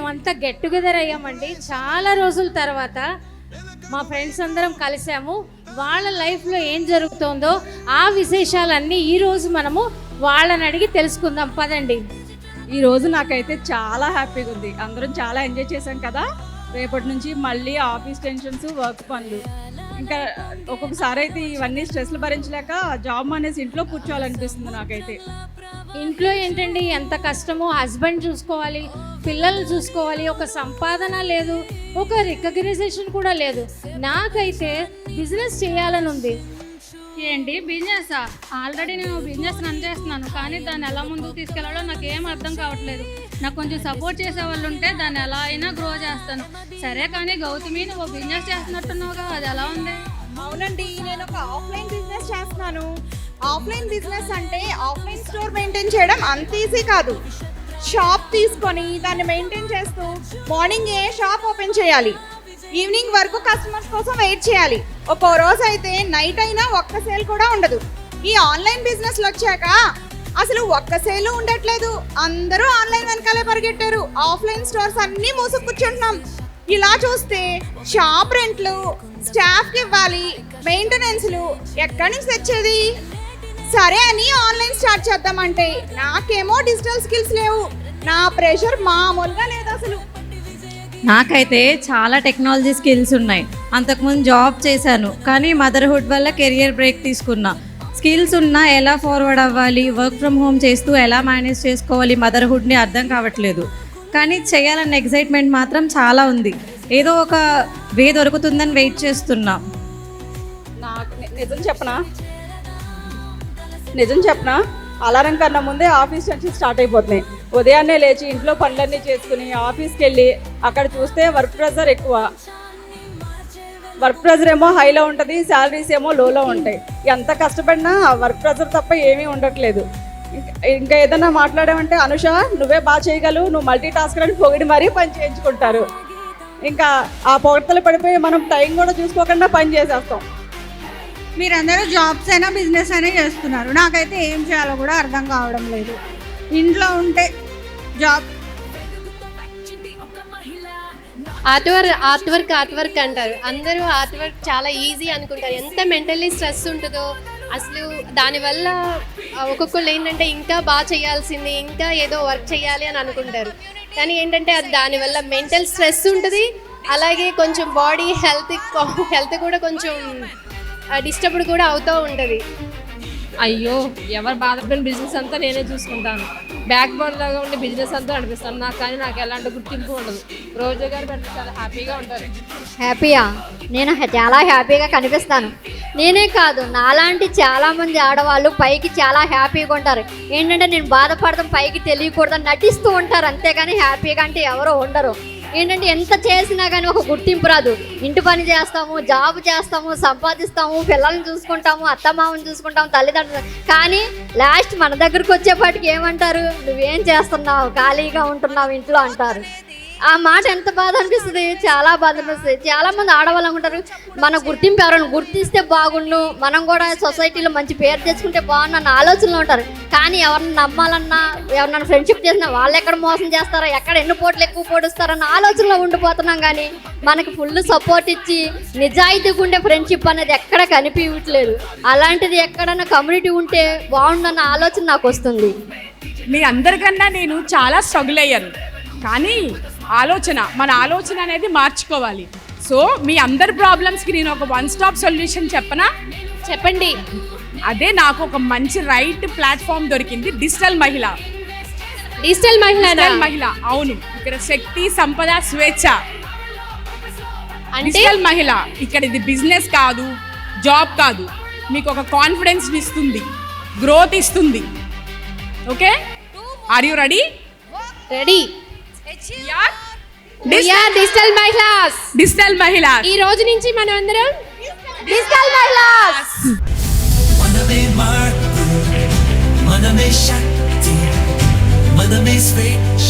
మేమంతా get together అయ్యామండి. చాలా రోజుల తర్వాత మా ఫ్రెండ్స్ అందరం కలిసాము. వాళ్ళ లైఫ్లో ఏం జరుగుతుందో ఆ విశేషాలన్నీ ఈరోజు మనము వాళ్ళని అడిగి తెలుసుకుందాం. పదండి. ఈరోజు నాకైతే చాలా హ్యాపీగా ఉంది. అందరం చాలా ఎంజాయ్ చేశాం కదా. రేపటి నుంచి మళ్ళీ ఆఫీస్ టెన్షన్స్, వర్క్ పనులు. ఇంకా ఒక్కొక్కసారి అయితే ఇవన్నీ స్ట్రెస్లు భరించలేక జాబ్ అనేసి ఇంట్లో కూర్చోవాలనిపిస్తుంది నాకైతే. ఇంట్లో ఏంటండి ఎంత కష్టమో, హస్బెండ్ చూసుకోవాలి, పిల్లలు చూసుకోవాలి, ఒక సంపాదన లేదు, ఒక రికగ్నైజేషన్ కూడా లేదు. నాకైతే బిజినెస్ చేయాలని ఉంది. ఏంటి బిజినెస్? ఆల్రెడీ నేను బిజినెస్ రన్ చేస్తున్నాను, కానీ దాన్ని ఎలా ముందుకు తీసుకెళ్లాలో నాకు ఏం అర్థం కావట్లేదు. నాకు కొంచెం సపోర్ట్ చేసే వాళ్ళు ఉంటే దాన్ని ఎలా అయినా గ్రో చేస్తాను. సరే, కానీ గౌతమి నువ్వు బిజినెస్ చేస్తున్నట్టున్నావుగా, అది ఎలా ఉంది? అవునండి, నేను ఒక ఆఫ్లైన్ బిజినెస్ చేస్తున్నాను. ఆఫ్లైన్ బిజినెస్ అంటే ఆఫ్లైన్ స్టోర్ మెయింటైన్ చేయడం అంత ఈజీ కాదు. షాప్ తీసుకొని దాన్ని మెయింటైన్ చేస్తూ మార్నింగ్ షాప్ ఓపెన్ చేయాలి, ఈవినింగ్ వరకు కస్టమర్స్ కోసం వెయిట్ చేయాలి. ఒక్కో రోజు అయితే నైట్ అయినా ఒక్క సేల్ కూడా ఉండదు. ఈ ఆన్లైన్ బిజినెస్లు వచ్చాక అసలు ఒక్క సేలు ఉండట్లేదు. అందరూ ఆన్లైన్ వెనకాలే పరిగెట్టారు. ఆఫ్లైన్ స్టోర్స్ అన్నీ మూసుకు కూర్చుంటున్నాం. ఇలా చూస్తే షాప్ రెంట్లు, స్టాఫ్కి ఇవ్వాలి, మెయింటెనెన్స్లు ఎక్కడి నుంచి తెచ్చేది? సరే అని ఆన్లైన్ స్టార్ట్ చేద్దామంటే నాకేమో డిజిటల్ స్కిల్స్ లేవు. నా ప్రెషర్ మామూలుగా లేదు అసలు. నాకైతే చాలా టెక్నాలజీ స్కిల్స్ ఉన్నాయి. అంతకుముందు జాబ్ చేశాను, కానీ మదర్హుడ్ వల్ల కెరియర్ బ్రేక్ తీసుకున్నా. స్కిల్స్ ఉన్నా ఎలా ఫార్వర్డ్ అవ్వాలి, వర్క్ ఫ్రమ్ హోమ్ చేస్తూ ఎలా మేనేజ్ చేసుకోవాలి మదర్హుడ్ని అర్థం కావట్లేదు. కానీ చేయాలన్న ఎక్సైట్మెంట్ మాత్రం చాలా ఉంది. ఏదో ఒక వే దొరుకుతుందని వెయిట్ చేస్తున్నా. నాకు నిజం చెప్పనా, అలారం కన్నా ముందే ఆఫీస్ నుంచి స్టార్ట్ అయిపోతున్నాయి. ఉదయాన్నే లేచి ఇంట్లో పనులన్నీ చేసుకుని ఆఫీస్కి వెళ్ళి అక్కడ చూస్తే వర్క్ ప్రెజర్ ఎక్కువ. వర్క్ ప్రెజర్ ఏమో హైలో ఉంటుంది, శాలరీస్ ఏమో లోలో ఉంటాయి. ఎంత కష్టపడినా వర్క్ ప్రెజర్ తప్ప ఏమీ ఉండట్లేదు. ఇంకా ఏదైనా మాట్లాడామంటే అనుష నువ్వే బాగా చేయగలవు, నువ్వు మల్టీ టాస్కర్ అని పొగిడి మరీ పని చేయించుకుంటారు. ఇంకా ఆ పొగడ్తలు పడిపోయి మనం టైం కూడా చూసుకోకుండా పని చేసేస్తాం. మీరందరూ జాబ్స్ అయినా బిజినెస్ అయినా చేస్తున్నారు. నాకైతే ఏం చేయాలో కూడా అర్థం కావడం లేదు. ఇంట్లో ఉంటే జాబ్, ఆర్ట్ వర్క్ అంటారు అందరూ. ఆర్ట్ వర్క్ చాలా ఈజీ అనుకుంటారు. ఎంత మెంటల్లీ స్ట్రెస్ ఉంటుందో అసలు. దానివల్ల ఒక్కొక్కళ్ళు ఏంటంటే ఇంకా బాగా చేయాల్సింది, ఇంకా ఏదో వర్క్ చేయాలి అని అనుకుంటారు. కానీ ఏంటంటే అది దానివల్ల మెంటల్ స్ట్రెస్ ఉంటుంది. అలాగే కొంచెం బాడీ హెల్త్ కూడా కొంచెం డిస్టర్బ్డ్ కూడా అవుతూ ఉంటుంది. అయ్యో ఎవరు బాధపడిన బిజినెస్ అంతా నేనే చూసుకుంటాను, బ్యాక్ బోన్ లాగా ఉండే బిజినెస్ అంతా నడిపిస్తాను. నాకు ఎలాంటి గుర్తింపు ఉండదు. రోజు గారు పెట్టి చాలా హ్యాపీగా ఉంటారు. హ్యాపీయా? నేను చాలా హ్యాపీగా కనిపిస్తాను. నేనే కాదు, నాలాంటి చాలామంది ఆడవాళ్ళు పైకి చాలా హ్యాపీగా ఉంటారు. ఏంటంటే నేను బాధపడతాం పైకి తెలియకూడదని నటిస్తూ ఉంటారు, అంతేగాని హ్యాపీగా అంటే ఎవరో ఉండరు. ఏంటంటే ఎంత చేసినా కానీ ఒక గుర్తింపు రాదు. ఇంటి పని చేస్తాము, జాబ్ చేస్తాము, సంపాదిస్తాము, పిల్లల్ని చూసుకుంటాము, అత్తమామని చూసుకుంటాము, తల్లిదండ్రులు, కానీ లాస్ట్ మన దగ్గరకు వచ్చేపాటికి ఏమంటారు? నువ్వేం చేస్తున్నావు, ఖాళీగా ఉంటున్నావు ఇంట్లో అంటారు. ఆ మాట ఎంత బాధ అనిపిస్తుంది, చాలా బాధ అనిపిస్తుంది. చాలామంది ఆడవాళ్ళు అనుకుంటారు మన గుర్తింపు ఎవరైనా గుర్తిస్తే బాగుండు, మనం కూడా సొసైటీలో మంచి పేరు తెచ్చుకుంటే బాగుందన్న ఆలోచనలో ఉంటారు. కానీ ఎవరిని నమ్మాలన్నా, ఎవరినైనా ఫ్రెండ్షిప్ చేసినా వాళ్ళు ఎక్కడ మోసం చేస్తారో, ఎక్కడ ఎన్ని పోట్లు ఎక్కువ పోడుస్తారన్న ఆలోచనలో ఉండిపోతున్నాం. కానీ మనకి ఫుల్ సపోర్ట్ ఇచ్చి నిజాయితీగా ఉండే ఫ్రెండ్షిప్ అనేది ఎక్కడ కనిపించట్లేదు. అలాంటిది ఎక్కడన్నా కమ్యూనిటీ ఉంటే బాగుండన్న ఆలోచన నాకు వస్తుంది. మీ అందరికన్నా నేను చాలా స్ట్రగుల్ అయ్యాను, కానీ మన ఆలోచన అనేది మార్చుకోవాలి. సో మీ అందరి ప్రాబ్లమ్స్కి నేను ఒక వన్ స్టాప్ సొల్యూషన్ చెప్పండి. అదే నాకు ఒక మంచి రైట్ ప్లాట్ఫామ్ దొరికింది, డిజిటల్ మహిళ. అవును, ఇక్కడ శక్తి, సంపద, స్వేచ్ఛ. డిజిటల్ మహిళ ఇక్కడ ఇది బిజినెస్ కాదు, జాబ్ కాదు, మీకు ఒక కాన్ఫిడెన్స్ ఇస్తుంది, గ్రోత్ ఇస్తుంది. Okay, are you ready? Digital మహిళాస్. ఈ రోజు నుంచి మనం అందరం డిజిటల్ మహిళాస్. మనమే మార్పు, మనమే శక్తి, మనమే స్వేచ్ఛ.